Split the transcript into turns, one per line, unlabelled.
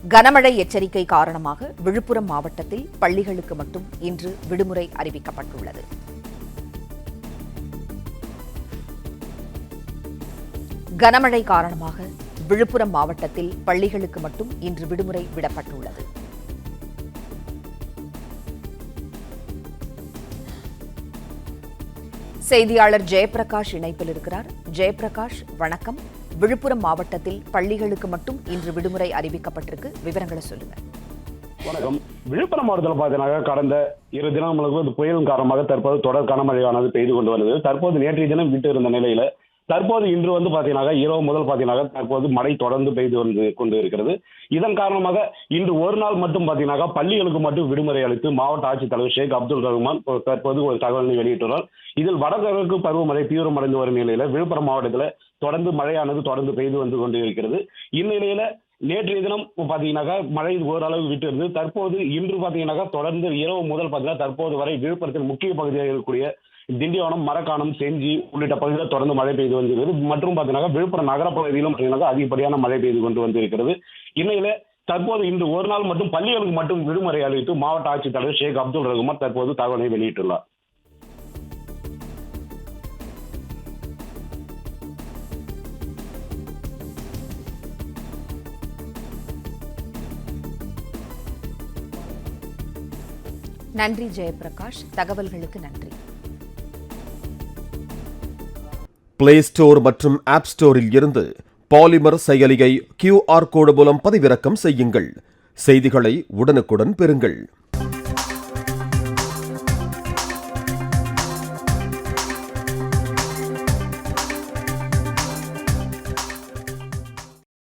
கனமழை எச்சரிக்கை காரணமாக விழுப்புரம் மாவட்டத்தில் பள்ளிகளுக்கு மட்டும் இன்று விடுமுறை அறிவிக்கப்பட்டுள்ளது. கனமழை காரணமாக விழுப்புரம் மாவட்டத்தில் பள்ளிகளுக்கு மட்டும் இன்று விடுமுறை விடப்பட்டுள்ளது. செய்தியாளர் ஜெயபிரகாஷ் இணைப்பில் இருக்கிறார். ஜெயபிரகாஷ், வணக்கம். விழுப்புரம் மாவட்டத்தில் பள்ளிகளுக்கு மட்டும் இன்று விடுமுறை அறிவிக்கப்பட்டிருக்கு, விவரங்களை சொல்லுங்க.
வணக்கம். விழுப்புரம் மாவட்டத்தில் பார்த்தீங்கன்னா கடந்த 2 தினங்களுக்கு புயலின் காரணமாக தற்போது தொடர் கனமழையானது பெய்து கொண்டு வருது. தற்போது நேற்றைய தினம் விட்டு இருந்த நிலையில தற்போது இன்று பாத்தீங்கன்னா இரவு முதல் பாத்தீங்கன்னா தற்போது மழை தொடர்ந்து பெய்து வந்து கொண்டு இருக்கிறது. இதன் காரணமாக இன்று ஒரு நாள் மட்டும் பாத்தீங்கன்னா பள்ளிகளுக்கு மட்டும் விடுமுறை அளித்து மாவட்ட ஆட்சித்தலைவர் ஷேக் அப்துல் ரஹ்மான் தற்போது ஒரு தகவலை வெளியிட்டுள்ளார். இதில் வடகிழக்கு பருவமழை தீவிரமடைந்து வரும் நிலையில விழுப்புரம் மாவட்டத்தில் தொடர்ந்து மழையானது தொடர்ந்து பெய்து வந்து கொண்டு இருக்கிறது. இந்நிலையில நேற்றைய தினம் பாத்தீங்கன்னாக்கா மழை ஓரளவு விட்டு இருந்து தற்போது இன்று பாத்தீங்கன்னாக்கா தொடர்ந்து இரவு முதல் பாத்தீங்கன்னா தற்போது வரை விழுப்புரத்தில் முக்கிய பகுதியாக இருக்கக்கூடிய திண்டிவனம், மரக்காணம், செஞ்சி உள்ளிட்ட பகுதிகளில் தொடர்ந்து மழை பெய்து வந்திருக்கிறது. மற்றும் பாத்தீங்கன்னா விழுப்புரம் நகர பகுதியிலும் அதிகப்படியான மழை பெய்து கொண்டு வந்திருக்கிறது. இந்நிலையில தற்போது இன்று ஒரு நாள் மட்டும் பள்ளிகளுக்கு மட்டும் விடுமுறை அளித்து மாவட்ட ஆட்சித்தலைவர் ஷேக் அப்துல் ரஹ்மான் தற்போது தகவலை வெளியிட்டுள்ளார்.
நன்றி ஜெயபிரகாஷ், தகவல்களுக்கு நன்றி.
பிளே ஸ்டோர் மற்றும் ஆப் ஸ்டோரில் இருந்து பாலிமர் செயலியை QR கோடு மூலம் பதிவிறக்கம் செய்யுங்கள். செய்திகளை உடனுக்குடன் பெறுங்கள்.